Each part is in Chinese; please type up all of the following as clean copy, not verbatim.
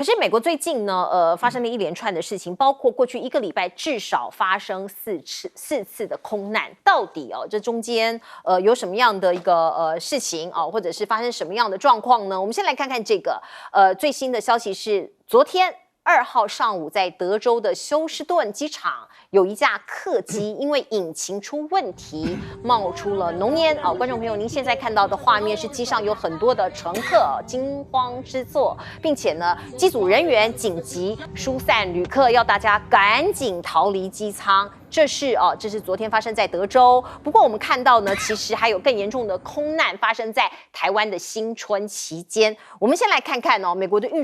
可是美国最近呢，发生了一连串的事情，包括过去1个礼拜至少发生四次的空难，到底这中间有什么样的一个事情或者是发生什么样的状况呢？我们先来看看这个最新的消息是，昨天2号上午在德州的休斯顿机场，有一架客机因为引擎出问题，冒出了浓烟观众朋友，您现在看到的画面是机上有很多的乘客惊慌失措，并且呢，机组人员紧急疏散旅客，要大家赶紧逃离机舱。这是昨天发生在德州。不过我们看到呢，其实还有更严重的空难发生在台湾的新春期间。我们先来看看美国的运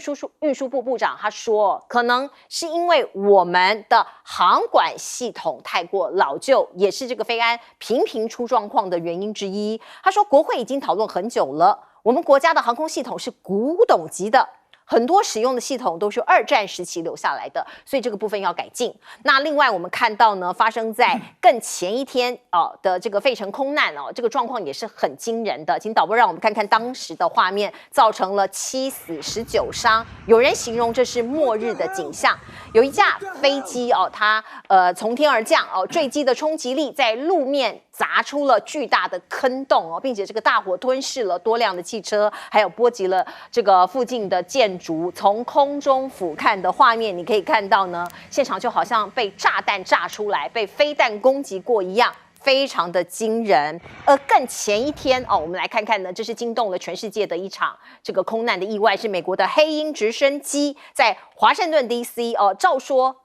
输部部长他说，可能是因为我们的航管系统太过老旧，也是这个飞安频频出状况的原因之一。他说，国会已经讨论很久了，我们国家的航空系统是古董级的。很多使用的系统都是2战时期留下来的，所以这个部分要改进。那另外我们看到呢，发生在更前一天的这个费城空难这个状况也是很惊人的。请导播让我们看看当时的画面，造成了7死19伤。有人形容这是末日的景象。有一架飞机它从天而降坠机的冲击力在路面砸出了巨大的坑洞并且这个大火吞噬了多辆的汽车，还有波及了这个附近的建筑。从空中俯瞰的画面，你可以看到呢，现场就好像被炸弹炸出来，被飞弹攻击过一样。非常的惊人。而更前一天我们来看看呢，这是惊动了全世界的一场这个空难的意外，是美国的黑鹰直升机在华盛顿 DC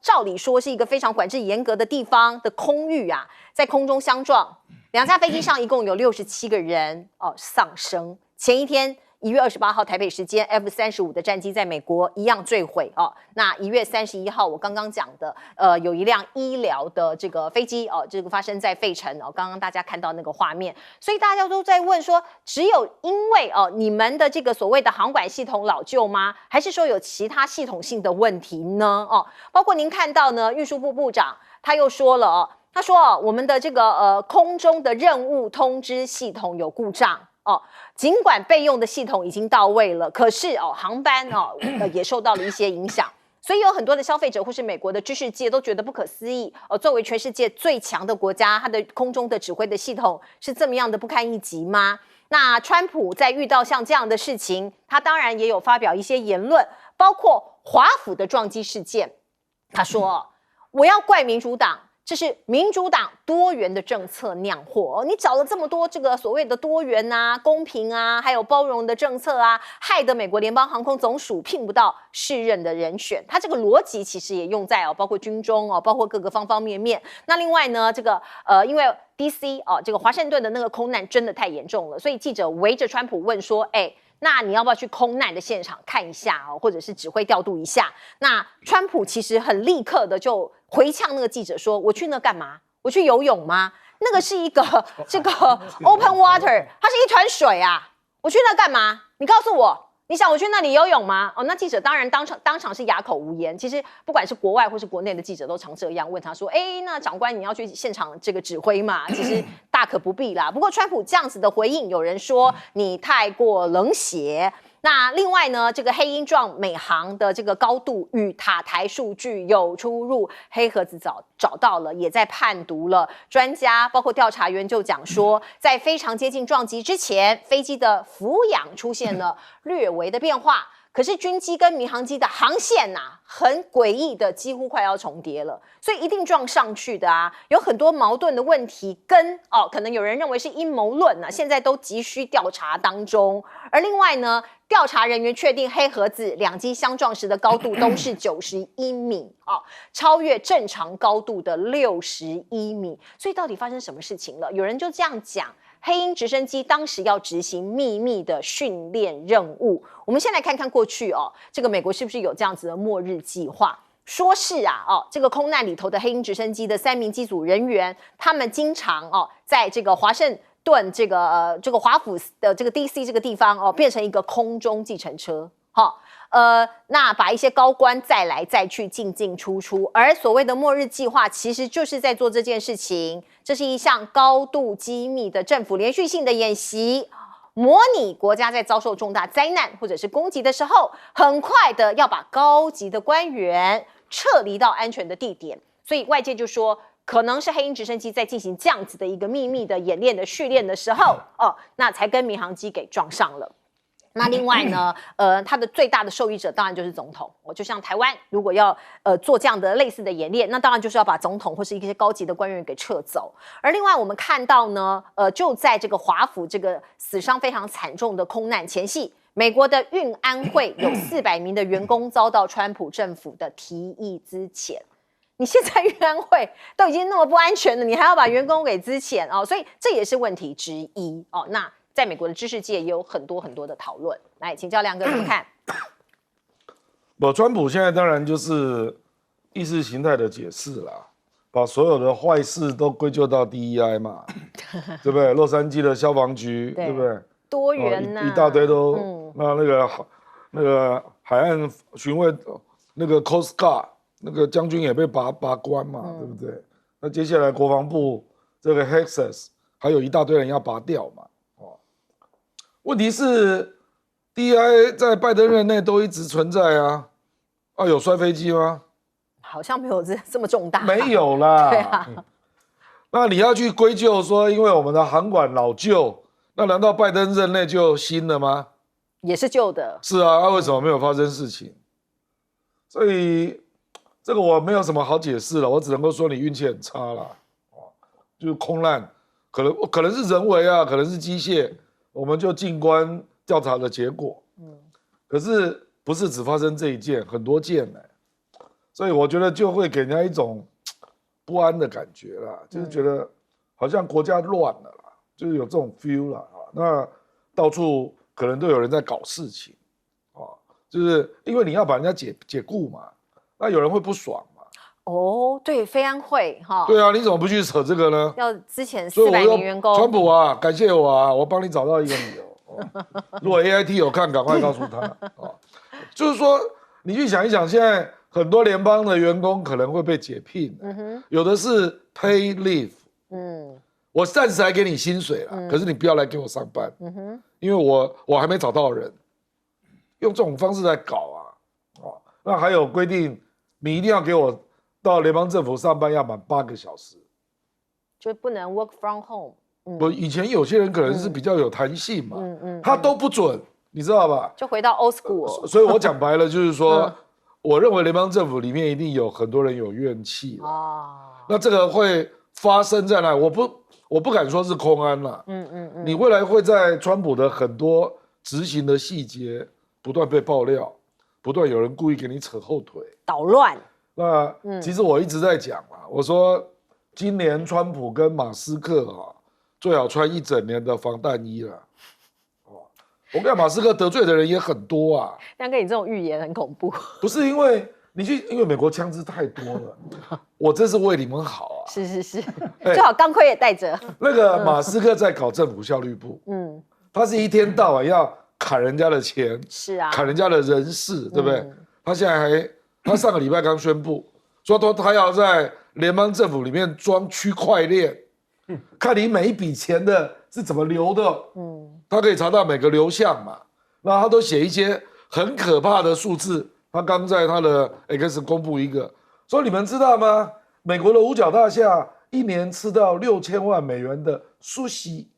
照理说是一个非常管制严格的地方的空域在空中相撞，2架飞机上一共有67个人丧生。前一天1月28号台北时间 F-35的战机在美国一样坠毁那1月31号我刚刚讲的有一辆医疗的这个飞机这个发生在费城刚刚大家看到那个画面，所以大家都在问说，只有因为你们的这个所谓的航管系统老旧吗？还是说有其他系统性的问题呢？包括您看到呢，运输部部长他又说了他说我们的这个空中的任务通知系统有故障。尽管备用的系统已经到位了，可是航班也受到了一些影响，所以有很多的消费者或是美国的知识界都觉得不可思议作为全世界最强的国家，它的空中的指挥的系统是这么样的不堪一击吗？那川普在遇到像这样的事情，他当然也有发表一些言论，包括华府的撞击事件，他说我要怪民主党。这是民主党多元的政策酿祸你找了这么多这个所谓的多元公平还有包容的政策害得美国联邦航空总署聘不到适任的人选。他这个逻辑其实也用在包括军中包括各个方方面面。那另外呢，这个因为 DC 这个华盛顿的那个空难真的太严重了，所以记者围着川普问说，那你要不要去空难的现场看一下或者是指挥调度一下？那川普其实很立刻的就回呛那个记者说，我去那干嘛？我去游泳吗？那个是一个这个 open water， 它是一团水我去那干嘛？你告诉我，你想我去那里游泳吗？那记者当然当场是哑口无言。其实不管是国外或是国内的记者都常这样问他说，那长官你要去现场这个指挥嘛？其实大可不必啦。不过川普这样子的回应，有人说你太过冷血。那另外呢，这个黑鹰撞美航的这个高度与塔台数据有出入，黑盒子找到了，也在判读了。专家包括调查员就讲说，在非常接近撞击之前，飞机的俯仰出现了略微的变化。可是军机跟民航机的航线很诡异的，几乎快要重叠了，所以一定撞上去的有很多矛盾的问题，跟可能有人认为是阴谋论现在都急需调查当中。而另外呢，调查人员确定黑盒子2机相撞时的高度都是91米超越正常高度的61米。所以到底发生什么事情了？有人就这样讲，黑鹰直升机当时要执行秘密的训练任务。我们先来看看过去这个美国是不是有这样子的末日计划？说是这个空难里头的黑鹰直升机的3名机组人员，他们经常在这个华盛顿这个华府的这个 DC 这个地方变成一个空中计程车那把一些高官载来载去，进进出出。而所谓的末日计划，其实就是在做这件事情。这是一项高度机密的政府连续性的演习。模拟国家在遭受重大灾难或者是攻击的时候，很快的要把高级的官员撤离到安全的地点。所以外界就说，可能是黑鹰直升机在进行这样子的一个秘密的演练的训练的时候，那才跟民航机给撞上了。那另外呢，它的最大的受益者当然就是总统。就像台湾如果要做这样的类似的演练，那当然就是要把总统或是一些高级的官员给撤走。而另外我们看到呢，就在这个华府这个死伤非常惨重的空难前夕，美国的运安会有400名的员工遭到川普政府的提议资遣。你现在运安会都已经那么不安全了，你还要把员工给资遣哦，所以这也是问题之一哦。那在美国的知识界也有很多很多的讨论，来请教亮哥怎么看？川普现在当然就是意识形态的解释啦，把所有的坏事都归咎到 DEI 嘛，对不对？洛杉矶的消防局，对不对？多元呐，一大堆都，那个海岸巡卫那个 Coast Guard 那个将军也被拔关嘛，对不对？那接下来国防部这个 Hexas 还有一大堆人要拔掉嘛。问题是 DEI 在拜登任内都一直存在啊，有摔飞机吗？好像没有这么重大，没有啦。对啊，那你要去归咎说，因为我们的航管老旧，那难道拜登任内就新了吗？也是旧的。是啊，那为什么没有发生事情？所以这个我没有什么好解释了，我只能够说你运气很差啦。就是空难，可能是人为啊，可能是机械。我们就静观调查的结果，可是不是只发生这一件，很多件呢，所以我觉得就会给人家一种不安的感觉啦，就是觉得好像国家乱了啦，就是有这种 feel 啦啊。那到处可能都有人在搞事情啊，就是因为你要把人家解雇嘛，那有人会不爽嘛。哦，对，飞安会哈，对啊，你怎么不去扯这个呢？要之前400名员工，川普啊，感谢我啊，我帮你找到一个理由。如果 AIT 有看，赶快告诉他。就是说，你去想一想，现在很多联邦的员工可能会被解聘，有的是 pay leave，我暂时还给你薪水了，可是你不要来给我上班，因为我还没找到人，用这种方式来搞啊，那还有规定，你一定要给我到联邦政府上班要满8个小时，就不能 work from home。不，以前有些人可能是比较有弹性嘛，他都不准，你知道吧？就回到 old school。所以我讲白了就是说，我认为联邦政府里面一定有很多人有怨气那这个会发生在哪？我不敢说是空安啦，你未来会在川普的很多执行的细节不断被爆料，不断有人故意给你扯后腿，捣乱。那其实我一直在讲嘛，我说今年川普跟马斯克最好穿1整年的防弹衣了。我跟马斯克得罪的人也很多啊。亮哥，你这种预言很恐怖。不是因为因为美国枪支太多了，我这是为你们好啊。是，最好钢盔也带着。那个马斯克在搞政府效率部，他是一天到晚要砍人家的钱，是啊，砍人家的人事，对不对？他现在他上个礼拜刚宣布说他要在联邦政府里面装区块链，看你每一笔钱的是怎么流的，他可以查到每个流向嘛，那他都写一些很可怕的数字，他刚在他的 X 公布一个，说你们知道吗？美国的五角大厦一年吃到6000万美元的苏西。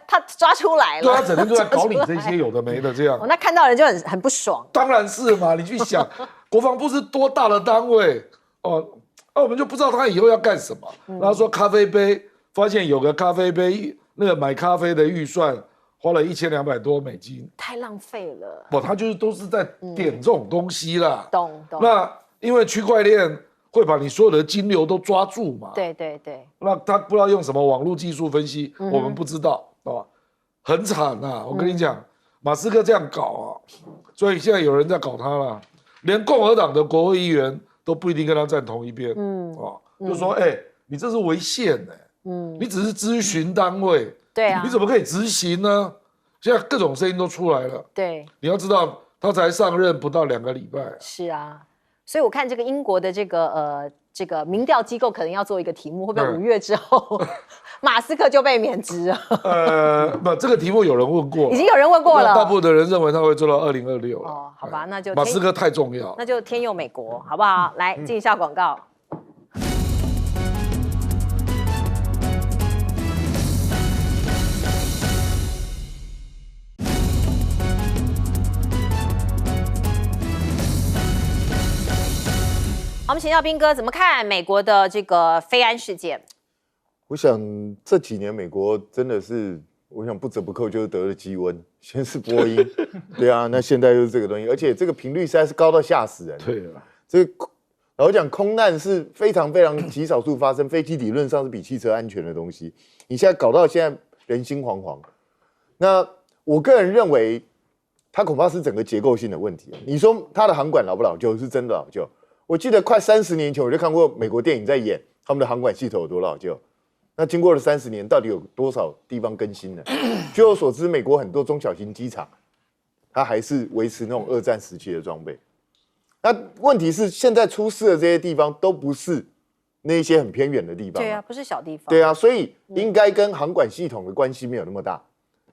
他抓出来了，对，他整天就在搞你这些有的没的这样。那看到人就很不爽。当然是嘛，你去想，国防部是多大的单位我们就不知道他以后要干什么。然后说咖啡杯，发现有个咖啡杯，那个买咖啡的预算花了1200多美金，太浪费了。他就是都是在点这种东西啦。懂。那因为区块链会把你所有的金流都抓住嘛。对。那他不知道用什么网络技术分析，我们不知道，很惨啊！我跟你讲，马斯克这样搞所以现在有人在搞他了，连共和党的国会议员都不一定跟他站同一边，就说你这是违宪你只是咨询单位，对啊，你怎么可以执行呢？现在各种声音都出来了，对，你要知道他才上任不到2个礼拜，是啊，所以我看这个英国的这个民调机构可能要做一个题目，会不会5月之后马斯克就被免职了？不，这个题目有人问过，已经有人问过了。大部分的人认为他会做到2026了。哦，好吧，那就马斯克太重要，那就天佑美国，好不好？来进一下广告。好，我们请教彬哥怎么看美国的这个飞安事件？我想这几年美国真的是，我想不折不扣就是得了鸡瘟，先是波音，对啊，那现在又是这个东西，而且这个频率实在是高到吓死人。对啊，这个老实讲，空难是非常非常极少数发生，飞机理论上是比汽车安全的东西，你现在搞到现在人心惶惶。那我个人认为，它恐怕是整个结构性的问题。你说它的航管老不老旧，是真的老旧。我记得快30年前我就看过美国电影在演他们的航管系统有多老旧。那经过了30年，到底有多少地方更新了？据我所知，美国很多中小型机场，它还是维持那种2战时期的装备。那问题是，现在出事的这些地方都不是那些很偏远的地方。对啊，不是小地方。对啊，所以应该跟航管系统的关系没有那么大，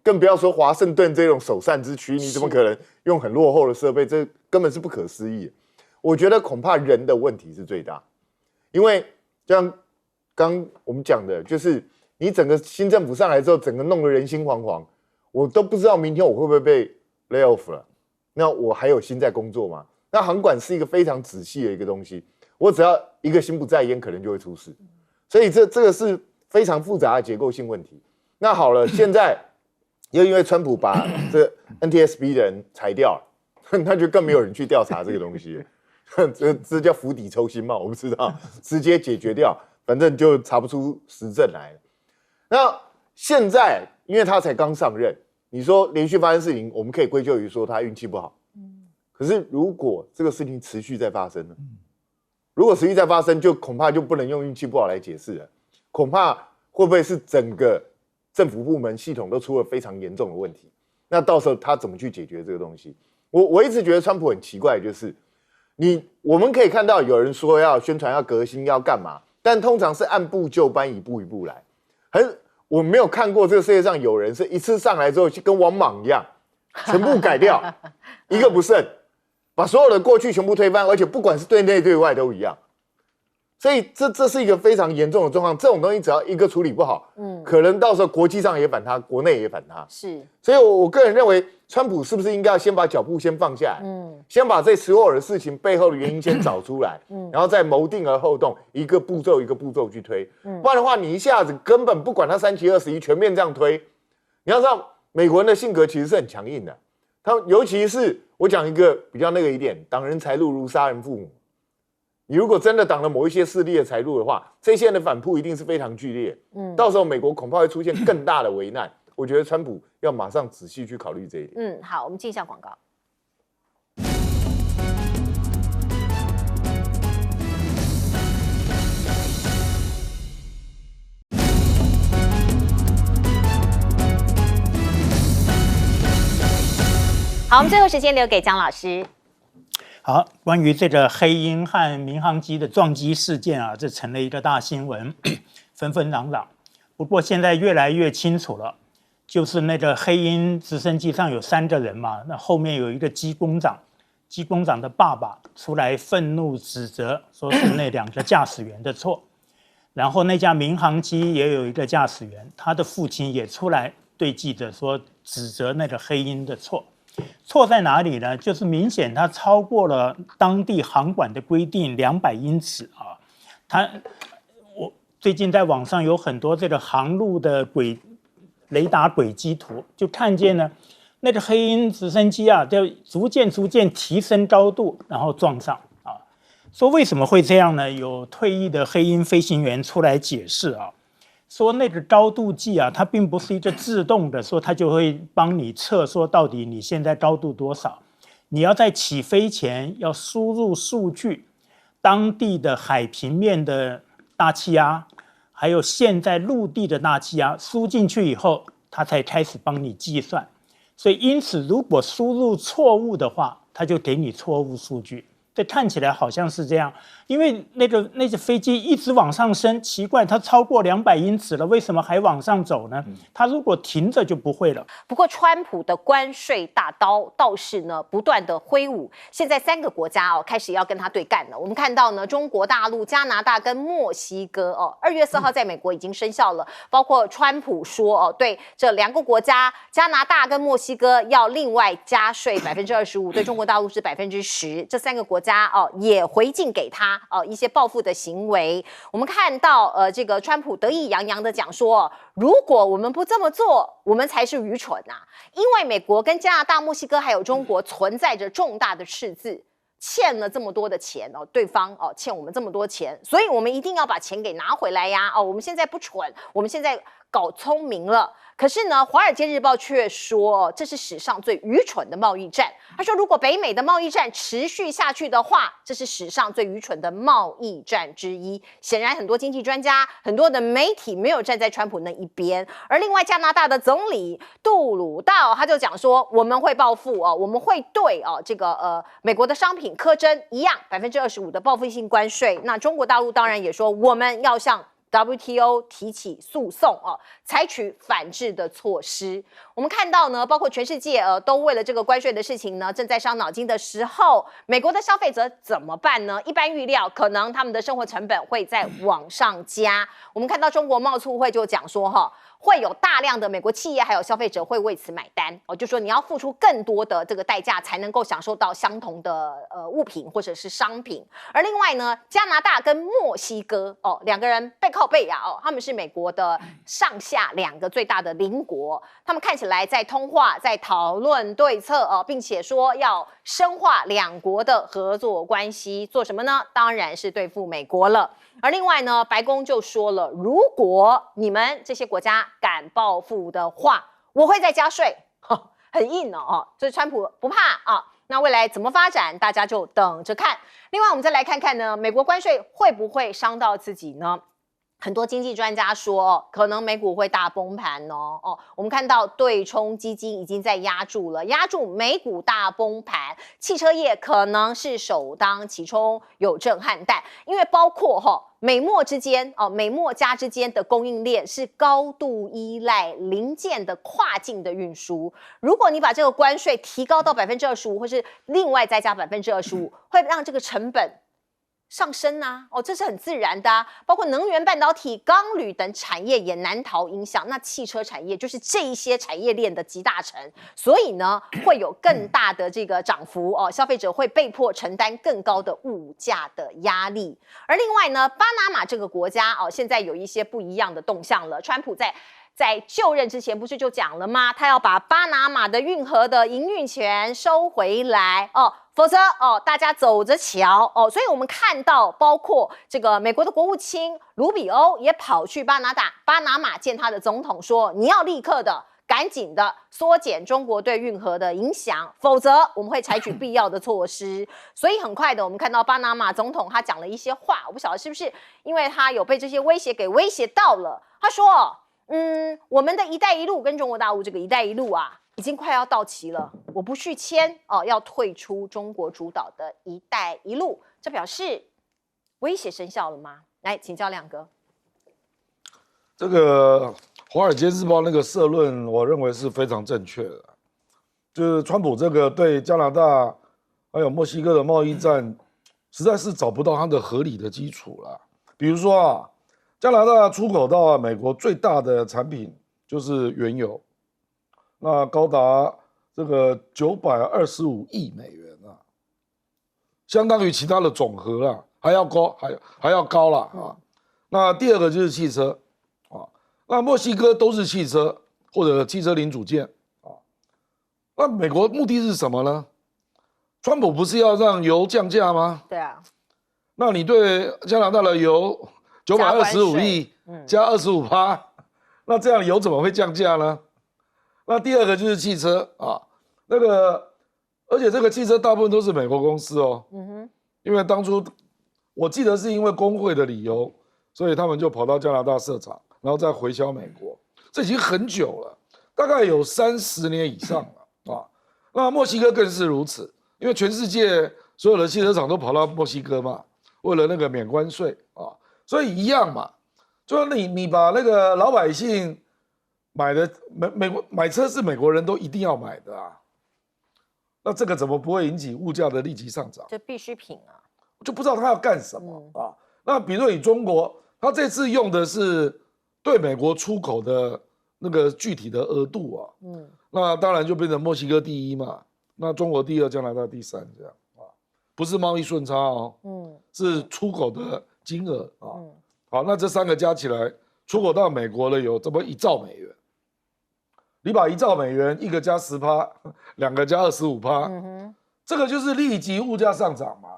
更不要说华盛顿这种首善之区，你怎么可能用很落后的设备？这根本是不可思议的。我觉得恐怕人的问题是最大，因为像刚我们讲的，就是你整个新政府上来之后，整个弄得人心惶惶，我都不知道明天我会不会被 lay off 了。那我还有心在工作吗？那航管是一个非常仔细的一个东西，我只要一个心不在焉，可能就会出事。所以这个是非常复杂的结构性问题。那好了，现在又因为川普把这 NTSB 的人裁掉了，那就更没有人去调查这个东西了。这叫釜底抽薪嘛？我不知道，直接解决掉，反正就查不出实证来了。那现在，因为他才刚上任，你说连续发生事情，我们可以归咎于说他运气不好。可是如果这个事情持续在发生呢？如果持续在发生，就恐怕就不能用运气不好来解释了，恐怕会不会是整个政府部门系统都出了非常严重的问题？那到时候他怎么去解决这个东西？我一直觉得川普很奇怪，就是我们可以看到有人说要宣传要革新要干嘛，但通常是按部就班，一步一步来。我没有看过这个世界上有人是一次上来之后跟王莽一样，全部改掉，一个不剩，把所有的过去全部推翻，而且不管是对内对外都一样。所以这是一个非常严重的状况。这种东西只要一个处理不好，可能到时候国际上也反他，国内也反他。是，所以我个人认为，川普是不是应该要先把脚步先放下来，先把这所有的事情背后的原因先找出来，然后再谋定而后动，一个步骤一个步骤去推。不然的话，你一下子根本不管他3期21全面这样推。你要知道，美国人的性格其实是很强硬的，尤其是我讲一个比较那个一点，挡人财路如杀人父母。你如果真的挡了某一些势力的财路的话，这些人的反扑一定是非常剧烈。到时候美国恐怕会出现更大的危难。我觉得川普要马上仔细去考虑这一点。好，我们进一下广告。好，我们最后时间留给江老师。好，关于这个黑鹰和民航机的撞击事件啊，这成了一个大新闻，纷纷攘攘。不过现在越来越清楚了，就是那个黑鹰直升机上有3个人嘛，那后面有一个机工长，机工长的爸爸出来愤怒指责，说是那2个驾驶员的错。然后那架民航机也有一个驾驶员，他的父亲也出来对记者说，指责那个黑鹰的错。错在哪里呢？就是明显它超过了当地航管的规定200英尺啊。我最近在网上有很多这个航路的雷达轨迹图，就看见呢那个黑鹰直升机啊，就逐渐提升高度，然后撞上啊。说为什么会这样呢？有退役的黑鹰飞行员出来解释啊。说那个高度计啊，它并不是一个自动的，说它就会帮你测说到底你现在高度多少。你要在起飞前要输入数据，当地的海平面的大气压，还有现在陆地的大气压，输进去以后，它才开始帮你计算。所以因此，如果输入错误的话，它就给你错误数据。对，看起来好像是这样，因为那个飞机一直往上升，奇怪，它超过200英尺了，为什么还往上走呢？它如果停着就不会了。不过，川普的关税大刀倒是呢不断的挥舞，现在3个国家开始要跟他对干了。我们看到呢，中国大陆、加拿大跟墨西哥2月4号在美国已经生效了，包括川普说对这2个国家，加拿大跟墨西哥要另外加税25%，对中国大陆是10%，这3个国家也回敬给他一些报复的行为。我们看到这个川普得意洋洋的讲说，如果我们不这么做，我们才是愚蠢啊！因为美国跟加拿大、墨西哥还有中国存在着重大的赤字，欠了这么多的钱对方欠我们这么多钱，所以我们一定要把钱给拿回来呀！我们现在不蠢，我们现在搞聪明了。可是呢，《华尔街日报》却说这是史上最愚蠢的贸易战。他说，如果北美的贸易战持续下去的话，这是史上最愚蠢的贸易战之一。显然，很多经济专家、很多的媒体没有站在川普那一边。而另外，加拿大的总理杜鲁道他就讲说，我们会报复我们会对这个美国的商品课征一样25%的报复性关税。那中国大陆当然也说，我们要向WTO 提起诉讼采取反制的措施。我们看到呢，包括全世界都为了这个关税的事情呢，正在伤脑筋的时候，美国的消费者怎么办呢？一般预料，可能他们的生活成本会再往上加。我们看到中国贸促会就讲说会有大量的美国企业还有消费者会为此买单就说你要付出更多的这个代价才能够享受到相同的物品或者是商品。而另外呢，加拿大跟墨西哥2个人背靠背他们是美国的上下2个最大的邻国，他们看起来在通话，在讨论对策并且说要深化2国的合作关系，做什么呢？当然是对付美国了。而另外呢，白宫就说了，如果你们这些国家敢报复的话，我会再加税，很硬所以川普不怕那未来怎么发展，大家就等着看。另外，我们再来看看呢，美国关税会不会伤到自己呢？很多经济专家说，可能美股会大崩盘我们看到对冲基金已经在压住美股大崩盘，汽车业可能是首当其冲，有震撼弹，因为包括美墨之间美墨加之间的供应链是高度依赖零件的跨境的运输。如果你把这个关税提高到25%，或是另外再加25%，会让这个成本上升这是很自然的包括能源、半导体、钢铝等产业也难逃影响。那汽车产业就是这一些产业链的集大成，所以呢会有更大的这个涨幅消费者会被迫承担更高的物价的压力。而另外呢，巴拿马这个国家现在有一些不一样的动向了。川普在就任之前不是就讲了吗？他要把巴拿马的运河的营运权收回来否则大家走着瞧所以我们看到，包括这个美国的国务卿卢比欧也跑去巴拿马见他的总统，说你要立刻的、赶紧的缩减中国对运河的影响，否则我们会采取必要的措施。所以很快的，我们看到巴拿马总统他讲了一些话，我不晓得是不是因为他有被这些威胁给威胁到了。他说我们的一带一路跟中国大陆这个一带一路已经快要到期了，我不续签要退出中国主导的一带一路，这表示威胁生效了吗？来请教亮哥。这个《华尔街日报》那个社论，我认为是非常正确的，就是川普这个对加拿大还有墨西哥的贸易战，实在是找不到它的合理的基础了。比如说加拿大出口到美国最大的产品就是原油，那高达这个925亿美元相当于其他的总和还要高了那第二个就是汽车那墨西哥都是汽车或者汽车零组件那美国目的是什么呢？川普不是要让油降价吗？对啊，那你对加拿大的油925亿加25%，那这样油怎么会降价呢？那第二个就是汽车而且这个汽车大部分都是美国公司因为当初我记得是因为工会的理由，所以他们就跑到加拿大设厂，然后再回销美国，这已经很久了，大概有30年以上了那墨西哥更是如此，因为全世界所有的汽车厂都跑到墨西哥嘛，为了那个免关税啊，所以一样嘛，就是你把那个老百姓买的买车是美国人都一定要买的啊，那这个怎么不会引起物价的立即上涨？这必需品啊，就不知道他要干什么啊。那比如说以中国，他这次用的是对美国出口的那个具体的额度啊，那当然就变成墨西哥第一嘛，那中国第二，加拿大第三这样啊，不是贸易顺差哦，是出口的金额啊。好，那这3个加起来，出口到美国的有这么1兆美元。你把1兆美元，一个加10%，两个加25%，这个就是立即物价上涨嘛。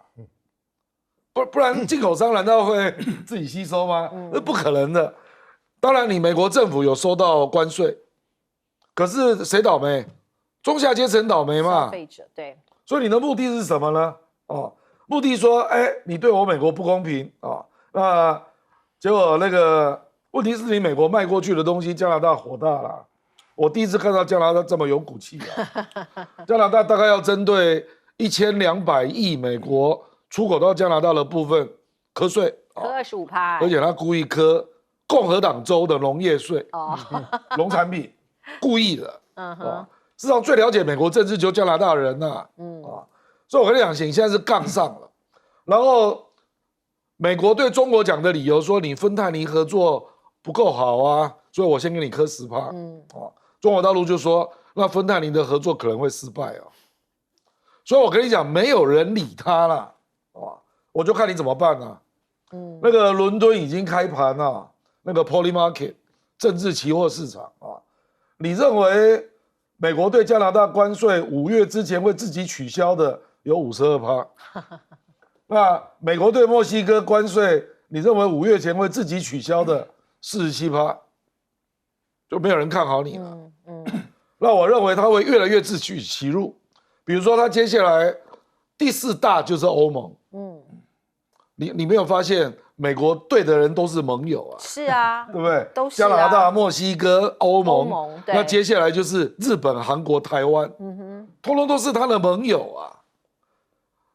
不然进口商难道会自己吸收吗？那不可能的。当然，你美国政府有收到关税，可是谁倒霉？中下阶层倒霉嘛。消费者对。所以你的目的是什么呢？哦，目的说，哎，你对我美国不公平啊，那结果那个问题是你美国卖过去的东西，加拿大火大了。我第一次看到加拿大这么有骨气啊！加拿大大概要针对1200亿美国出口到加拿大的部分课税，课25%，而且他故意课共和党州的农业税，农产品，故意的。事实上最了解美国政治就是加拿大人呐，所以我跟你讲，现在是杠上了。然后美国对中国讲的理由说，你芬太尼合作不够好啊，所以我先给你课10%。中国大陆就说，那芬太尼的合作可能会失败啊。所以我跟你讲，没有人理他了，我就看你怎么办啊。那个伦敦已经开盘了，那个 Poly Market 政治期货市场啊，你认为美国对加拿大关税5月之前会自己取消的有52%，那美国对墨西哥关税，你认为5月前会自己取消的47%，就没有人看好你了。那我认为他会越来越自取其辱，比如说他接下来第4大就是欧盟。你没有发现美国对的人都是盟友啊？是啊，对不对？都是啊。加拿大、墨西哥、欧盟，对。那接下来就是日本、韩国、台湾，通通都是他的盟友啊。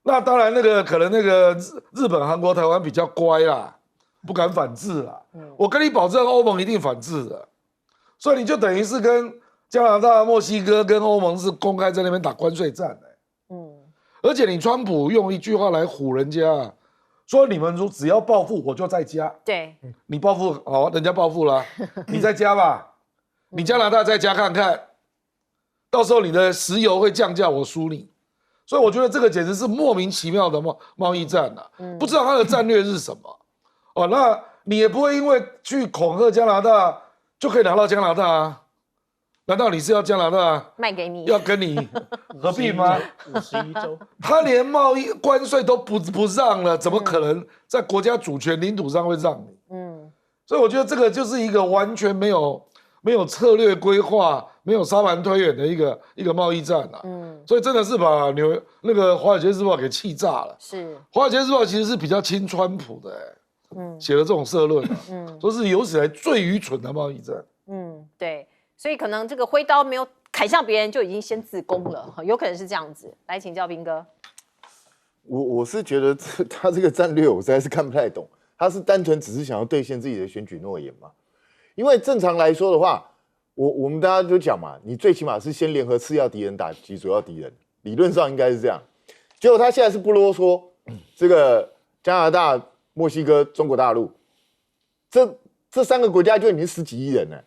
那当然，可能日本、韩国、台湾比较乖啦，不敢反制啦。我跟你保证，欧盟一定反制的。所以你就等于是跟加拿大、墨西哥跟欧盟是公开在那边打关税战而且你川普用一句话来唬人家，说你们只要报复我就再加。对，你报复好，人家报复了，你再加吧，你加拿大再加看看，到时候你的石油会降价，我输你。所以我觉得这个简直是莫名其妙的贸易战啊，不知道他的战略是什么。那你也不会因为去恐吓加拿大就可以拿到加拿大啊？难道你是要加拿大卖给你，要跟你合并吗？51周，他连贸易关税都不让了，怎么可能在国家主权领土上会让你？所以我觉得这个就是一个完全没有策略规划、没有沙盘推演的一个贸易战啊。所以真的是把那个《华尔街日报》给气炸了。是，《华尔街日报》其实是比较亲川普的，写了这种社论说是有史以来最愚蠢的贸易战。对。所以可能这个挥刀没有砍向别人，就已经先自宫了，有可能是这样子。来请教彬哥。我是觉得他这个战略我实在是看不太懂，他是单纯只是想要兑现自己的选举诺言吗？因为正常来说的话，我们大家就讲嘛，你最起码是先联合次要敌人打击主要敌人，理论上应该是这样。结果他现在是不啰嗦，这个加拿大、墨西哥、中国大陆，这3个国家就已经10几亿人了。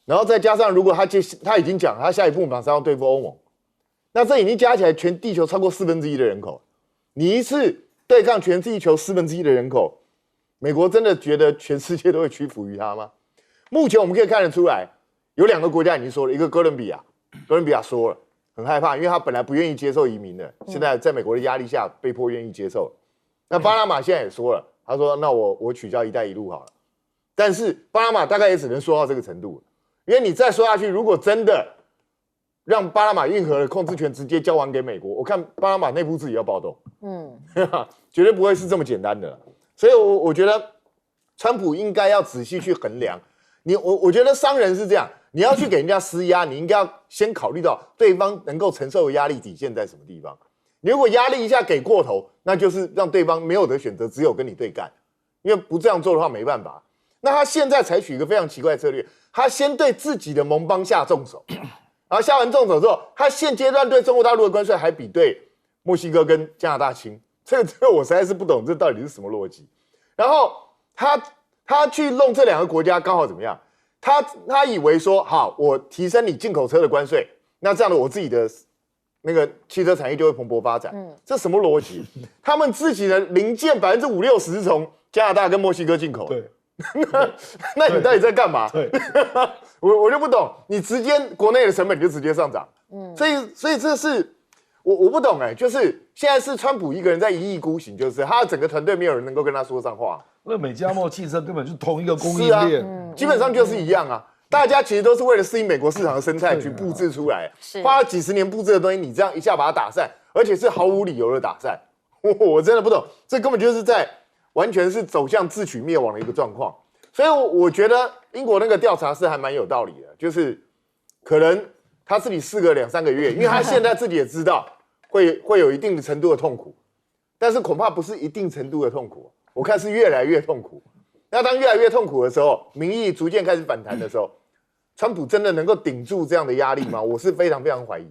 然后再加上，如果他已经讲他下一步马上要对付欧盟，那这已经加起来全地球超过1/4的人口。你一次对抗全地球1/4的人口，美国真的觉得全世界都会屈服于他吗？目前我们可以看得出来，有2个国家已经说了，一个哥伦比亚说了很害怕，因为他本来不愿意接受移民的，现在在美国的压力下被迫愿意接受。那巴拿马现在也说了，他说那我取消"一带一路"好了，但是巴拿马大概也只能说到这个程度。因为你再说下去，如果真的让巴拿马运河的控制权直接交还给美国，我看巴拿马内部自己要暴动，绝对不会是这么简单的。所以我觉得川普应该要仔细去衡量。我觉得商人是这样，你要去给人家施压，你应该要先考虑到对方能够承受的压力底线在什么地方。你如果压力一下给过头，那就是让对方没有得选择，只有跟你对干。因为不这样做的话没办法。那他现在采取一个非常奇怪的策略，他先对自己的盟邦下重手，然后下完重手之后，他现阶段对中国大陆的关税还比对墨西哥跟加拿大轻。这个我实在是不懂，这到底是什么逻辑？然后他去弄这2个国家，刚好怎么样？他以为说好，我提升你进口车的关税，那这样的我自己的那个汽车产业就会蓬勃发展。这什么逻辑？他们自己的零件50%-60%是从加拿大跟墨西哥进口。对，那你到底在干嘛？对，我就不懂，你直接国内的成本就直接上涨。所以这是我不懂就是现在是川普一个人在一意孤行，就是他整个团队没有人能够跟他说上话。那美加墨汽车根本就同一个供应是啊链，基本上就是一样啊。大家其实都是为了适应美国市场的生态去布置出来，花了几十年布置的东西，你这样一下把它打散，而且是毫无理由的打散，我真的不懂，这根本就是在完全是走向自取灭亡的一个状况。所以我觉得英国那个调查是还蛮有道理的，就是可能他自己试个2-3个月，因为他现在自己也知道会有一定的程度的痛苦，但是恐怕不是一定程度的痛苦，我看是越来越痛苦。那当越来越痛苦的时候，民意逐渐开始反弹的时候，川普真的能够顶住这样的压力吗？我是非常非常怀疑。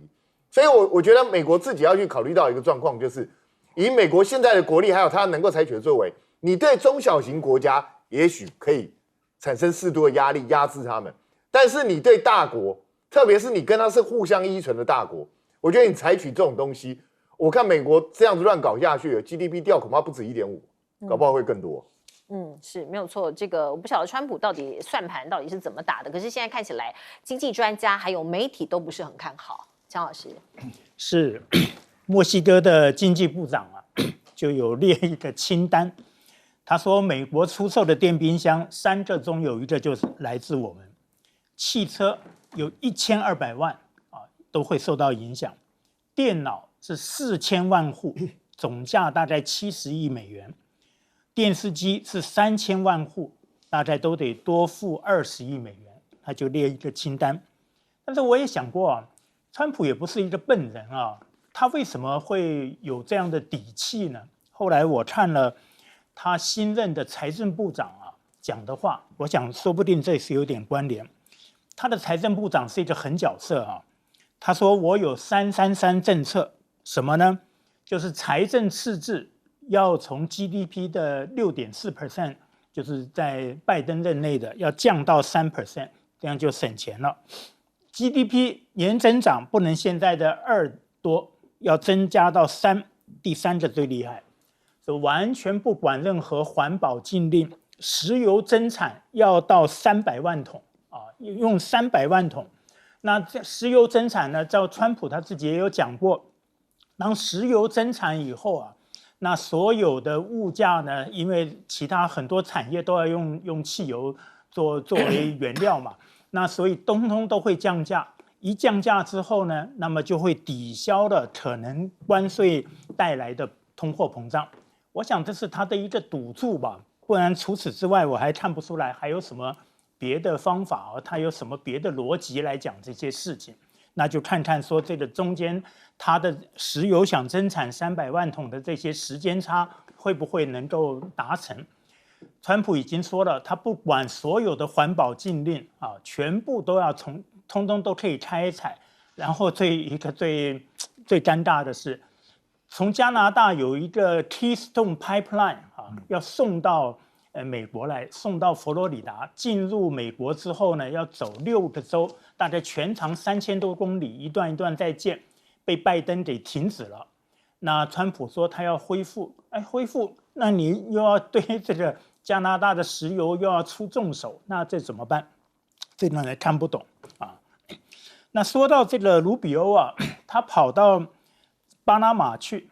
所以我觉得美国自己要去考虑到一个状况，就是以美国现在的国力，还有它能够采取的作为，你对中小型国家也许可以产生适度的压力，压制他们。但是你对大国，特别是你跟他是互相依存的大国，我觉得你采取这种东西，我看美国这样子乱搞下去 ，GDP 掉恐怕不止1.5，搞不好会更多。是没有错。这个我不晓得川普到底算盘到底是怎么打的，可是现在看起来，经济专家还有媒体都不是很看好。江老师，是墨西哥的经济部长就有列一个清单，他说美国出售的电冰箱3个中有1个就是来自我们，汽车有1200万都会受到影响，电脑是4000万户，总价大概70亿美元。电视机是3000万户，大概都得多付20亿美元，他就列一个清单。但是我也想过川普也不是一个笨人他为什么会有这样的底气呢？后来我看了他新任的财政部长讲的话，我想说不定这是有点关联。他的财政部长是一个狠角色他说我有333政策，什么呢？就是财政赤字要从 GDP 的 6.4%， 就是在拜登任内的要降到 3%， 这样就省钱了。GDP 年增长不能现在的2多，要增加到3，第3个最厉害，就完全不管任何环保禁令，石油增产要到300万桶用300万桶。那石油增产呢，照川普他自己也有讲过，当石油增产以后那所有的物价呢，因为其他很多产业都要用汽油作为原料嘛，那所以通通都会降价。一降价之后呢，那么就会抵消了可能关税带来的通货膨胀。我想这是他的一个赌注吧，不然除此之外我还看不出来还有什么别的方法他有什么别的逻辑来讲这些事情。那就看看说这个中间它的石油想增产300万桶的这些时间差会不会能够达成。川普已经说了，他不管所有的环保禁令全部都要通通都可以开采。然后最尴尬的是，从加拿大有一个 Keystone Pipeline 要送到美国来，送到佛罗里达，进入美国之后呢，要走6个州，大概全长3000多公里，一段一段在建，被拜登给停止了。那川普说他要恢复，恢复，那你又要对这个加拿大的石油又要出重手，那这怎么办？这让人看不懂那说到这个卢比欧他跑到巴拿马去，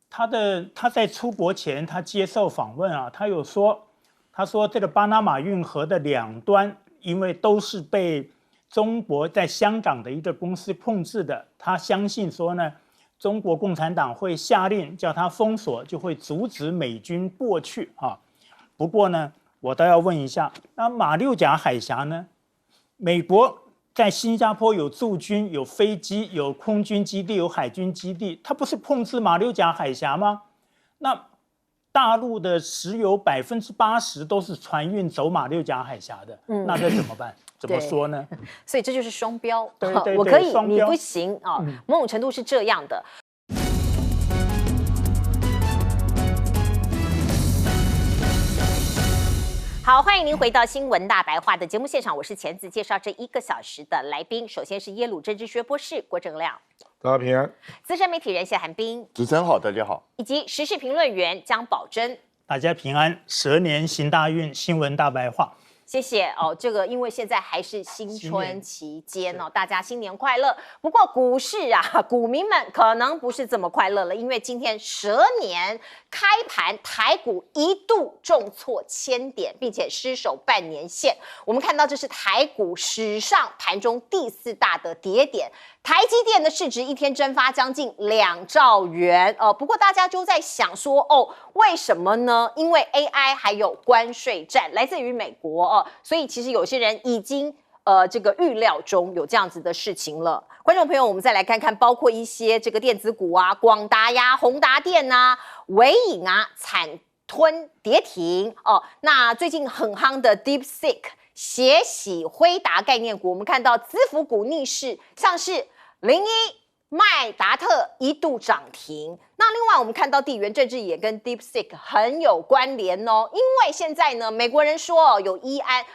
他在出国前他接受访问他有说。他说这个巴拿马运河的2端因为都是被中国在香港的一个公司控制的，他相信说呢，中国共产党会下令叫他封锁，就会阻止美军过去不过呢，我倒要问一下，那马六甲海峡呢？美国在新加坡有驻军、有飞机、有空军基地、有海军基地，它不是控制马六甲海峡吗？那大陆的石油80%都是船运走马六甲海峡的，那这怎么办？怎么说呢？所以这就是双标，对，我可以，你双标不行啊，某种程度是这样的。好，欢迎您回到新闻大白话的节目现场，我是钱子，介绍这1个小时的来宾。首先是耶鲁政治学博士郭正亮，大家平安。资深媒体人谢寒冰，主持人好，大家好，以及时事评论员江宝珍。大家平安，蛇年行大运，新闻大白话。谢谢哦，这个因为现在还是新春期间哦，大家新年快乐。不过股市啊，股民们可能不是这么快乐了，因为今天蛇年开盘，台股一度重挫1000点，并且失守半年线。我们看到这是台股史上盘中第4大的跌点。台积电的市值一天蒸发将近2兆元，不过大家就在想说，为什么呢？因为 AI 还有关税战来自于美国所以其实有些人已经这个预料中有这样子的事情了。观众朋友，我们再来看看，包括一些这个电子股啊，广达呀、宏达电啊、微影啊，惨吞跌停那最近很夯的 DeepSeek 血洗辉达概念股，我们看到资服股逆势，像是01麦达特一度涨停。那另外我们看到地缘政治也跟 DeepSeek 很有关联哦，因为现在呢，美国人说有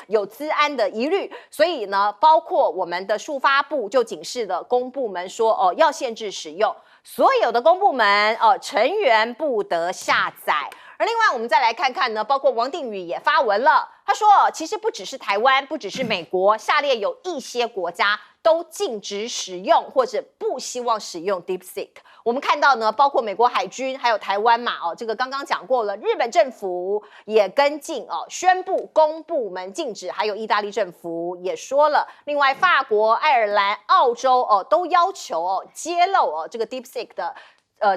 有资安的疑虑，所以呢，包括我们的数发部就警示了公部门说要限制使用，所有的公部门成员不得下载。而另外我们再来看看呢，包括王定宇也发文了，他说其实不只是台湾，不只是美国，下列有一些国家都禁止使用或者不希望使用 DeepSeek。我们看到呢，包括美国海军还有台湾嘛，这个刚刚讲过了，日本政府也跟进宣布公部门禁止，还有意大利政府也说了，另外法国、爱尔兰、澳洲都要求揭露这个 DeepSeek 的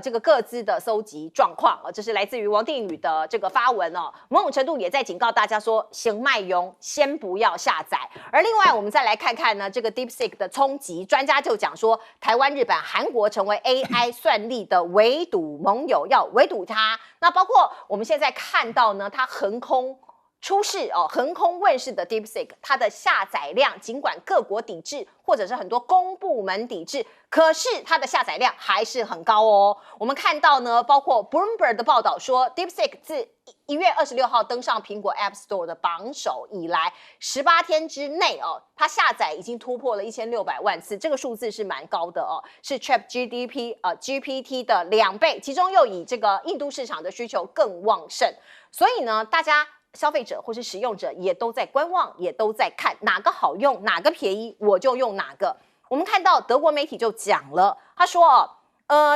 这个各自的搜集状况这是来自于王定宇的这个发文某种程度也在警告大家说，行卖用，先不要下载。而另外我们再来看看呢，这个 DeepSeek 的冲击，专家就讲说，台湾、日本、韩国成为 AI 算力的围堵盟友，要围堵它。那包括我们现在看到呢，它横空出世横空问世的 DeepSeek， 它的下载量尽管各国抵制，或者是很多公部门抵制，可是它的下载量还是很高哦。我们看到呢，包括 Bloomberg 的报道说 ，DeepSeek 自1月26号登上苹果 App Store 的榜首以来，18天之内它下载已经突破了1600万次，这个数字是蛮高的是 ChatGPT 的2倍，其中又以这个印度市场的需求更旺盛，所以呢，大家消费者或是使用者也都在观望，也都在看哪个好用，哪个便宜，我就用哪个。我们看到德国媒体就讲了，他说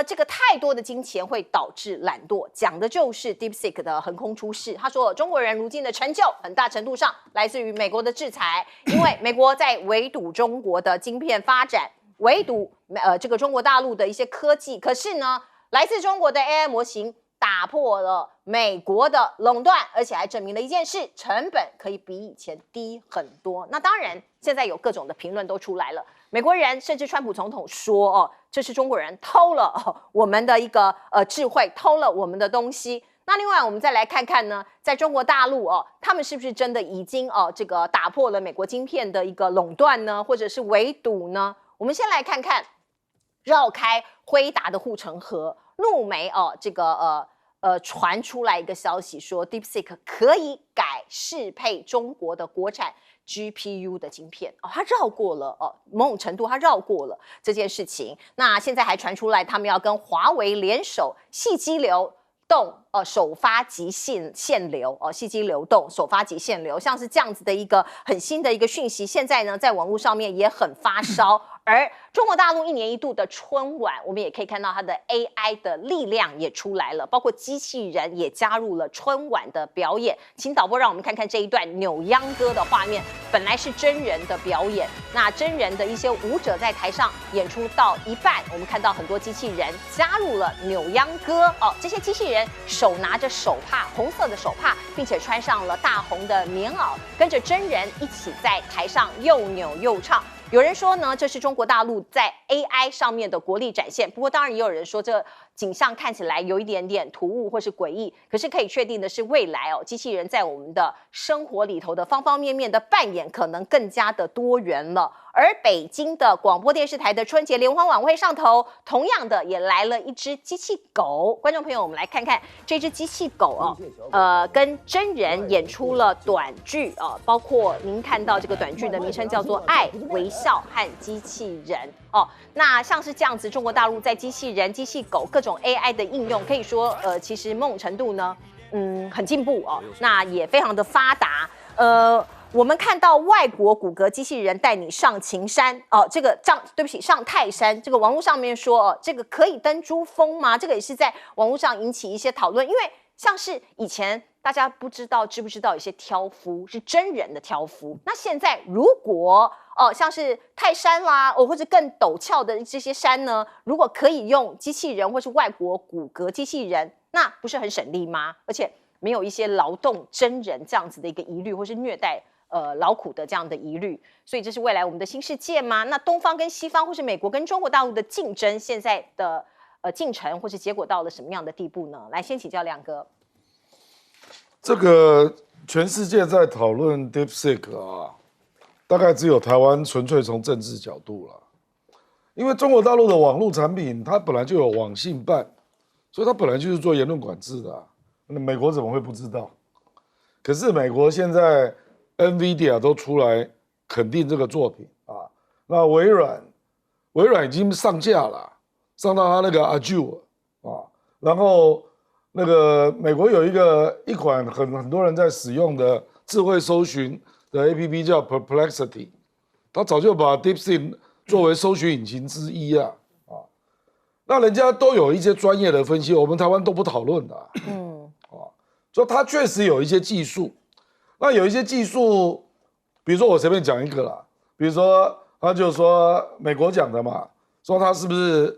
这个太多的金钱会导致懒惰，讲的就是 DeepSeek 的横空出世。他说中国人如今的成就很大程度上来自于美国的制裁，因为美国在围堵中国的晶片发展，围堵这个中国大陆的一些科技，可是呢，来自中国的 AI 模型打破了美国的垄断，而且还证明了一件事，成本可以比以前低很多。那当然现在有各种的评论都出来了，美国人甚至川普总统说这是中国人偷了我们的一个智慧，偷了我们的东西。那另外我们再来看看呢，在中国大陆他们是不是真的已经这个打破了美国晶片的一个垄断呢，或者是围堵呢？我们先来看看绕开辉达的护城河，路媒这个传出来一个消息说 DeepSeek 可以改适配中国的国产 GPU 的晶片它绕过了某种程度它绕过了这件事情。那现在还传出来他们要跟华为联手细机流动首发极限流细机流动首发极限流，像是这样子的一个很新的一个讯息，现在呢在网络上面也很发烧。而中国大陆1年1度的春晚，我们也可以看到它的 AI 的力量也出来了，包括机器人也加入了春晚的表演。请导播让我们看看这一段扭秧歌的画面，本来是真人的表演，那真人的一些舞者在台上演出到一半，我们看到很多机器人加入了扭秧歌这些机器人手拿着手帕，红色的手帕，并且穿上了大红的棉袄，跟着真人一起在台上又扭又唱。有人说呢，这是中国大陆在 AI 上面的国力展现。不过，当然也有人说，这景象看起来有一点点突兀或是诡异。可是可以确定的是，未来机器人在我们的生活里头的方方面面的扮演，可能更加的多元了。而北京的广播电视台的春节联欢晚会上头，同样的也来了一只机器狗。观众朋友，我们来看看这只机器狗跟真人演出了短剧包括您看到这个短剧的名称叫做《爱、微笑和机器人》那像是这样子，中国大陆在机器人、机器狗各种 AI 的应用，可以说其实某种程度呢，很进步那也非常的发达。我们看到外国骨骼机器人带你上秦山这个上泰山，这个网络上面说这个可以登珠峰吗？这个也是在网络上引起一些讨论，因为像是以前大家知不知道有些挑夫是真人的挑夫，那现在如果像是泰山啦或者更陡峭的这些山呢，如果可以用机器人或是外国骨骼机器人，那不是很省力吗？而且没有一些劳动真人这样子的一个疑虑，或是虐待劳苦的这样的疑虑，所以这是未来我们的新世界吗？那东方跟西方，或是美国跟中国大陆的竞争，现在的进程或是结果到了什么样的地步呢？来，先请教亮哥。这个全世界在讨论 DeepSeek 大概只有台湾纯粹从政治角度了，因为中国大陆的网络产品它本来就有网信办，所以它本来就是做言论管制的那美国怎么会不知道？可是美国现在 NVIDIA 都出来肯定这个作品那微软已经上架了，上到它那个 Azure 然后那个美国有一款很多人在使用的智慧搜寻的 APP 叫 Perplexity， 它早就把 DeepSeek 作为搜寻引擎之一那人家都有一些专业的分析，我们台湾都不讨论的所以它确实有一些技术。那有一些技术，比如说我随便讲一个啦，比如说他就说美国讲的嘛，说他是不是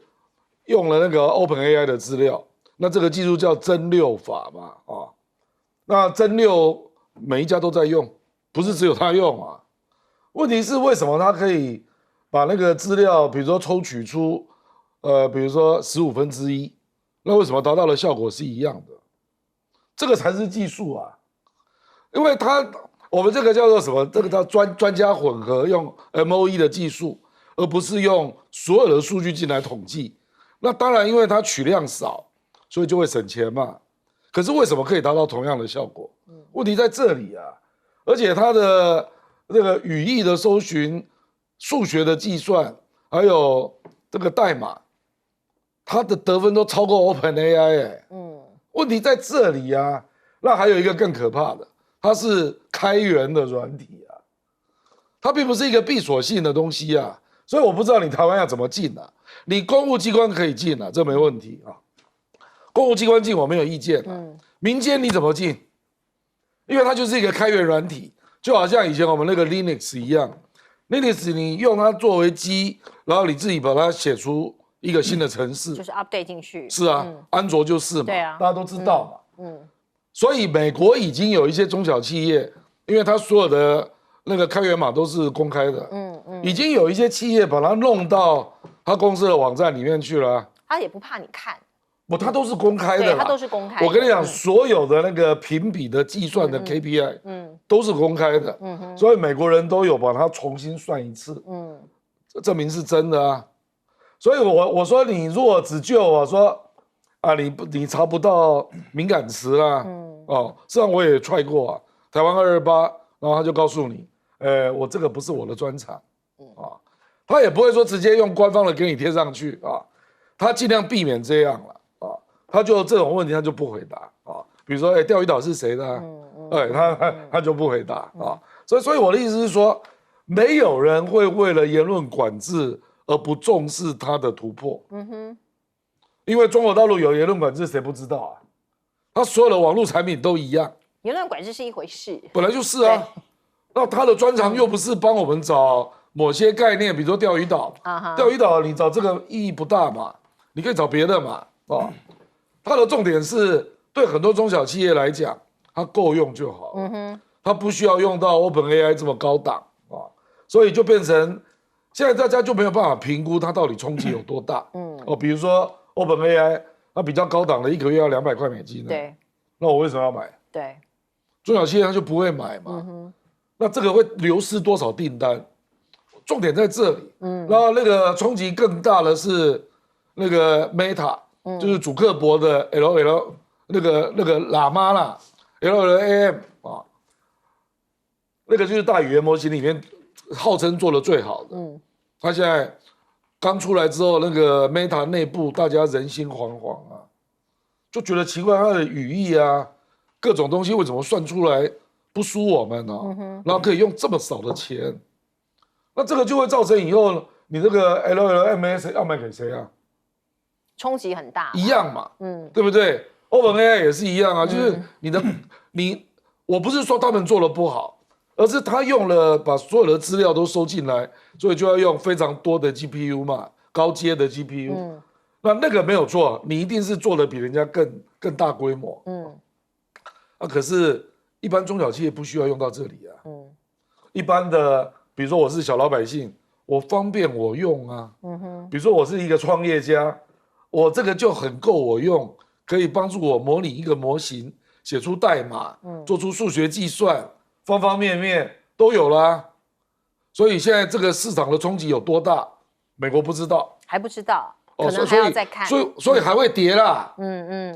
用了那个 OpenAI 的资料，那这个技术叫真六法嘛那真六每一家都在用，不是只有他用问题是为什么他可以把那个资料，比如说抽取出比如说1/15，那为什么达到的效果是一样的？这个才是技术因为我们这个叫做什么？这个叫专家混合，用 MOE 的技术，而不是用所有的数据进来统计。那当然，因为它取量少，所以就会省钱嘛。可是为什么可以达到同样的效果？问题在这里而且它的那个语义的搜寻、数学的计算，还有这个代码，它的得分都超过 OpenAI问题在这里那还有一个更可怕的，它是开源的软体它并不是一个闭锁性的东西所以我不知道你台湾要怎么进你公务机关可以进这没问题公务机关进我没有意见民间你怎么进？因为它就是一个开源软体，就好像以前我们那个 Linux 一样 ，Linux 你用它作为基，然后你自己把它写出一个新的程式，就是 update 进去。是安卓就是嘛，对大家都知道嘛。所以美国已经有一些中小企业，因为它所有的那个开源码都是公开的，已经有一些企业把它弄到他公司的网站里面去了。他也不怕你看，它都是公开的啦，对，它都是公开的。我跟你讲，所有的那个评比的计算的 KPI，都是公开的，所以美国人都有把它重新算一次，这证明是真的所以我说你如果只就我说你查不到敏感词啦，实际上我也 try 过台湾228，然后他就告诉你，我这个不是我的专长，他也不会说直接用官方的给你贴上去他尽量避免这样了他就这种问题他就不回答比如说钓鱼岛是谁的他就不回答所以我的意思是说，没有人会为了言论管制而不重视它的突破。因为中国大陆有言论管制，谁不知道它所有的网络产品都一样。言论管制是一回事，本来就是那他的专长又不是帮我们找某些概念，比如说钓鱼岛。钓鱼岛你找这个意义不大嘛，你可以找别的嘛。它的重点是对很多中小企业来讲，它够用就好。它不需要用到 OpenAI 这么高档所以就变成现在大家就没有办法评估它到底冲击有多大。比如说 OpenAI， 它比较高档的1个月要200块美金呢。对，那我为什么要买？对，中小企业它就不会买嘛。那这个会流失多少订单？重点在这里。然后那个冲击更大的是那个 Meta，就是祖克伯的 那个喇嘛啦 ，LLM 啊，那个就是大语言模型里面号称做的最好的。它现在刚出来之后，那个 Meta 内部大家人心惶惶啊，就觉得奇怪，它的语义啊，各种东西为什么算出来不输我们呢？然后可以用这么少的钱，那这个就会造成以后你这个 LLM 要卖给谁啊？冲击很大，一样嘛，对不对 ？OpenAI 也是一样啊，就是我不是说他们做的不好，而是他用了把所有的资料都收进来，所以就要用非常多的 GPU 嘛，高阶的 GPU。那个没有错，你一定是做的比人家更大规模。可是，一般中小企业不需要用到这里啊。一般的，比如说我是小老百姓，我方便我用啊。比如说我是一个创业家，我这个就很够我用，可以帮助我模拟一个模型，写出代码，做出数学计算，方方面面都有啦。所以现在这个市场的冲击有多大，美国不知道，还不知道，可能还要再看。所以还会跌啦。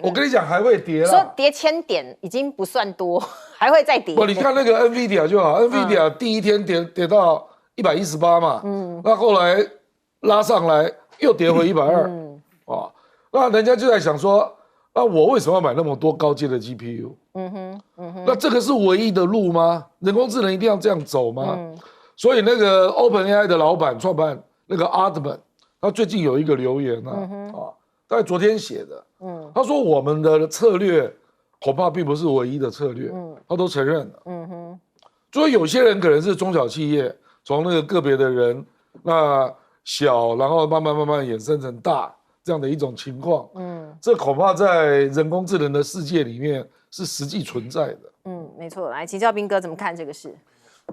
我跟你讲还会跌啦。说跌1000点已经不算多，还会再跌。不，你看那个 NVIDIA 就好，NVIDIA 第一天跌到118嘛，那后来拉上来又跌回120。那人家就在想说，那我为什么要买那么多高阶的 GPU？那这个是唯一的路吗？人工智能一定要这样走吗？所以那个 OpenAI 的老板创办那个 Altman， 他最近有一个留言大概昨天写的，他说我们的策略恐怕并不是唯一的策略，他都承认了。所以有些人可能是中小企业，从那个个别的人那小，然后慢慢衍生成大。这样的一种情况，这恐怕在人工智能的世界里面是实际存在的。没错。来请教彬哥怎么看这个事？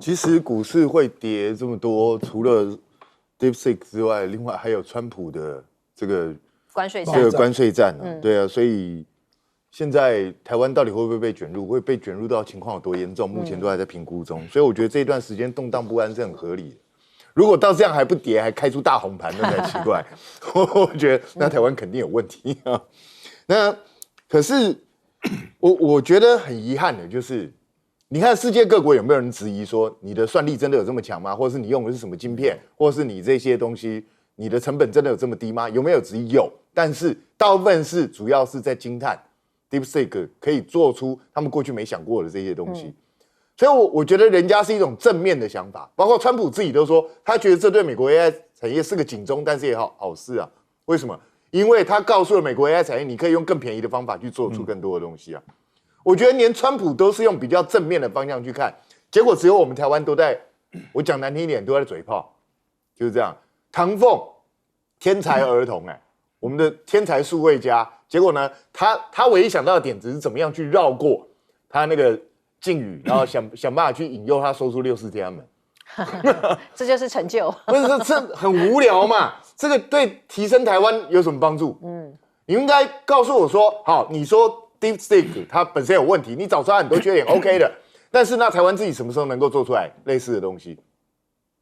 其实股市会跌这么多，除了 DeepSeek 之外，另外还有川普的这个关税战，对啊，所以现在台湾到底会不会被卷入？会被卷入到情况有多严重？目前都还在评估中，所以我觉得这一段时间动荡不安是很合理的。如果到这样还不跌，还开出大红盘，那才奇怪。我觉得那台湾肯定有问题啊。那可是我觉得很遗憾的就是，你看世界各国有没有人质疑说你的算力真的有这么强吗？或者是你用的是什么晶片，或者是你这些东西你的成本真的有这么低吗？有没有质疑？有，但是大部分是主要是在惊叹 DeepSeek 可以做出他们过去没想过的这些东西。所以我觉得人家是一种正面的想法，包括川普自己都说，他觉得这对美国 AI 产业是个警钟，但是也好事啊。为什么？因为他告诉了美国 AI 产业，你可以用更便宜的方法去做出更多的东西啊。我觉得连川普都是用比较正面的方向去看，结果只有我们台湾都在，我讲难听一点，都在嘴炮，就是这样。唐凤，天才儿童我们的天才数位家，结果呢，他唯一想到的点子是怎么样去绕过他那个禁语，然后想办法去引诱他说出64天安门，这就是成就。不是这很无聊嘛？这个对提升台湾有什么帮助？你应该告诉我说，好，你说 DeepSeek 它本身有问题，你找出来很多缺点 ，OK 的。但是那台湾自己什么时候能够做出来类似的东西？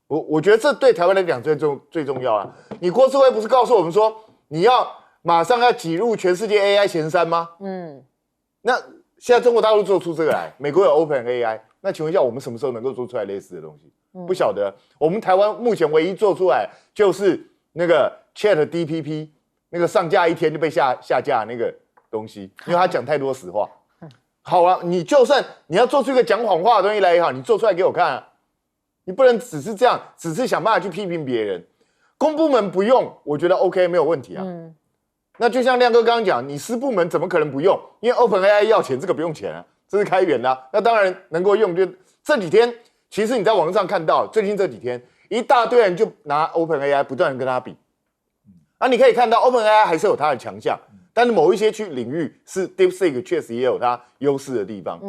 我觉得这对台湾来讲最重要啊！你郭智慧不是告诉我们说，你要马上要挤入全世界 AI 前3吗？那现在中国大陆做出这个来，美国有 OpenAI， 那请问一下，我们什么时候能够做出来类似的东西？不晓得。我们台湾目前唯一做出来就是那个 ChatGPT， 那个上架1天就被下架那个东西，因为他讲太多实话。好啊，你就算你要做出一个讲谎话的东西来也好，你做出来给我看啊！你不能只是这样，只是想办法去批评别人。公部门不用，我觉得 OK 没有问题啊。那就像亮哥刚刚讲，你私部门怎么可能不用？因为 OpenAI 要钱，这个不用钱啊，这是开源的啊。那当然能够用，就这几天，其实你在网络上看到，最近这几天，一大堆人就拿 OpenAI 不断的跟他比。你可以看到 OpenAI 还是有它的强项，但是某一些领域是 DeepSeek 确实也有它优势的地方。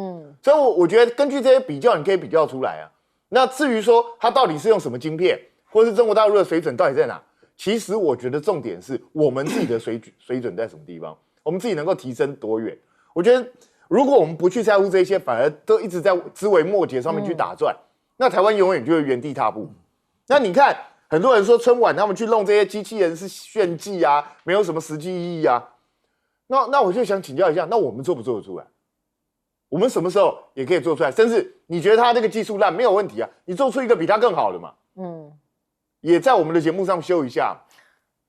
所以我觉得根据这些比较，你可以比较出来啊。那至于说它到底是用什么晶片，或是中国大陆的水准到底在哪？其实我觉得重点是我们自己的水准在什么地方，我们自己能够提升多远？我觉得如果我们不去在乎这些，反而都一直在枝微末节上面去打转，那台湾永远就会原地踏步。那你看，很多人说春晚他们去弄这些机器人是炫技啊，没有什么实际意义啊。那我就想请教一下，那我们做不做得出来？我们什么时候也可以做出来？甚至你觉得他这个技术烂没有问题啊，你做出一个比他更好的嘛？也在我们的节目上修一下，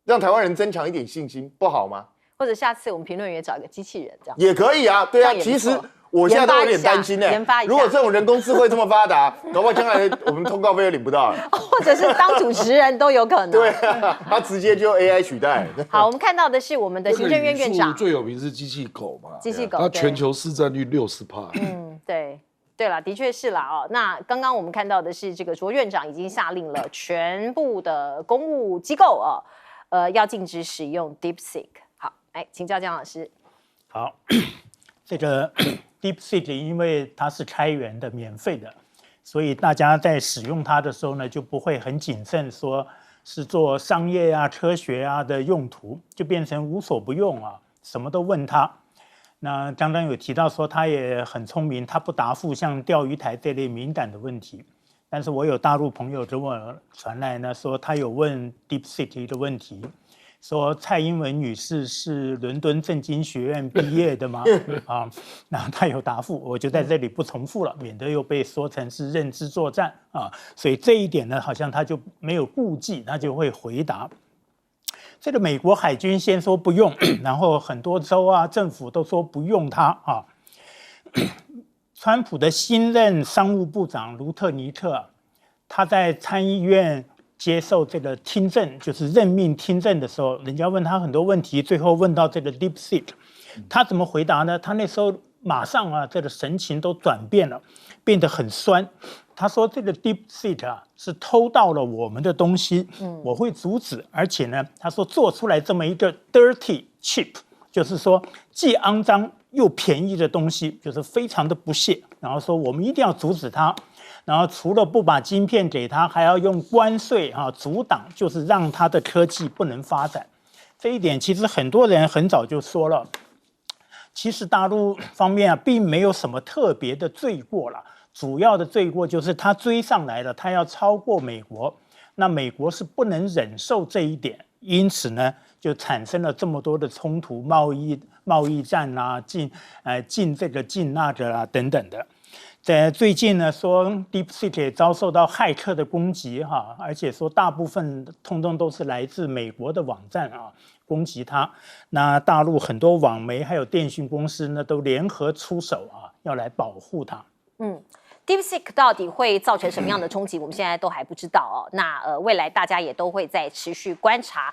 让台湾人增强一点信心，不好吗？或者下次我们评论员找一个机器人这样也可以啊，对啊。其实我现在都有点担心研发一下如果这种人工智慧这么发达，搞不好将来我们通告费都领不到了，或者是当主持人都有可能。对啊，他直接就 AI 取代。好，我们看到的是我们的行政院院长最有名是机器狗嘛，机器狗，它全球市占率60%。对了，的确是啦哦。那刚刚我们看到的是这个卓院长已经下令了，全部的公务机构要禁止使用 DeepSeek。好，来请教姜老师。好，这个 DeepSeek 因为它是开源的、免费的，所以大家在使用它的时候呢，就不会很谨慎，说是做商业啊、科学啊的用途，就变成无所不用啊，什么都问他。那刚刚有提到说他也很聪明，他不答复像钓鱼台这类敏感的问题。但是我有大陆朋友跟我传来呢，说他有问 DeepSeek 的问题，说蔡英文女士是伦敦政经学院毕业的吗？那他有答复，我就在这里不重复了，免得又被说成是认知作战啊。所以这一点呢，好像他就没有顾忌，他就会回答。这个美国海军先说不用，然后很多州啊政府都说不用它啊。川普的新任商务部长卢特尼特，他在参议院接受这个听证，就是任命听证的时候，人家问他很多问题，最后问到这个 DeepSeek， 他怎么回答呢？他那时候马上啊，这个神情都转变了，变得很酸。他说这个 DeepSeek 啊是偷盗了我们的东西，我会阻止，而且呢，他说做出来这么一个 dirty cheap， 就是说既肮脏又便宜的东西，就是非常的不屑。然后说我们一定要阻止他，然后除了不把晶片给他，还要用关税阻挡，就是让他的科技不能发展。这一点其实很多人很早就说了，其实大陆方面啊并没有什么特别的罪过了。主要的罪过就是他追上来了，他要超过美国，那美国是不能忍受这一点，因此呢，就产生了这么多的冲突、贸易战啊，禁这个禁那个啊等等的。在最近呢，说 DeepSeek 也遭受到骇客的攻击而且说大部分通通都是来自美国的网站攻击它。那大陆很多网媒还有电讯公司呢，都联合出手要来保护它。DeepSeek 到底会造成什么样的冲击？我们现在都还不知道哦。那未来大家也都会在持续观察。